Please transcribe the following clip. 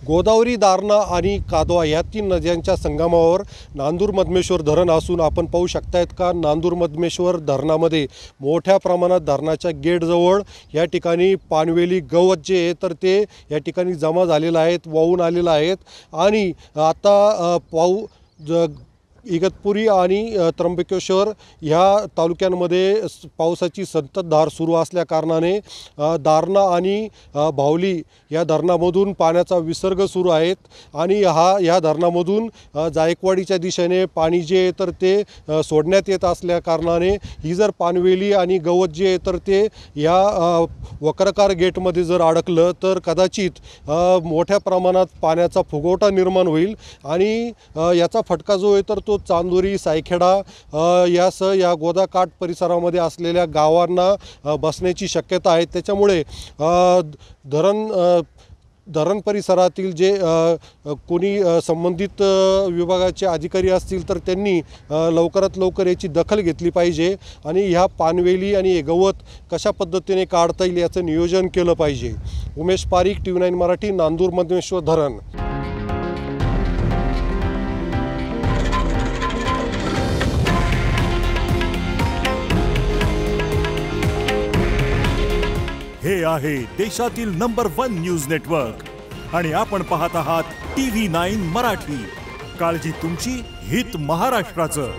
गोदावरी, दारणा आणि कादवा या तीन नद्यांच्या संगमावर नांदूर मधमेश्वर धरण असून आपण पाहू शकतायत का नांदूर मधमेश्वर धरणामध्ये मोठ्या प्रमाणात धरणाच्या गेटजवळ या ठिकाणी पानवेली गवत जे आहे तर ते या ठिकाणी जमा झालेलं आहेत, वाहून आलेलं आहेत आणि आता इगतपुरी आणि त्र्यंबकेश्वर ह्या तालुक्यांमध्ये पावसाची संततधार सुरू असल्या कारणाने दारणा आणि भावली या धरणामधून पाण्याचा विसर्ग सुरू आहेत आणि ह्या धरणामधून जायकवाडीच्या दिशेने पाणी जे आहे तर ते सोडण्यात येत असल्या कारणाने ही जर पानवेली आणि गवत जे आहे तर ते या वक्राकार गेटमध्ये जर अडकलं तर कदाचित मोठ्या प्रमाणात पाण्याचा फुगवटा निर्माण होईल आणि याचा फटका जो आहे तर तो चांदोरी, सायखेडा या गोदाकाठ परिसरामध्ये असलेल्या गावांना बसण्याची शक्यता आहे। त्याच्यामुळे धरण परिसरातील जे कोणी संबंधित विभागाचे अधिकारी असतील तर त्यांनी लवकरात लवकर याची दखल घेतली पाहिजे आणि ह्या पानवेली आणि गवत कशा पद्धतीने काढता येईल याचं नियोजन केलं पाहिजे। उमेश पारीख, TV9 मराठी, नांदूर मधमेश्वर धरण। हे आहे देशातील नंबर 1 न्यूज नेटवर्क आणि आपण पाहत आहात TV9 मराठी। काळजी तुमची, हित महाराष्ट्राचं।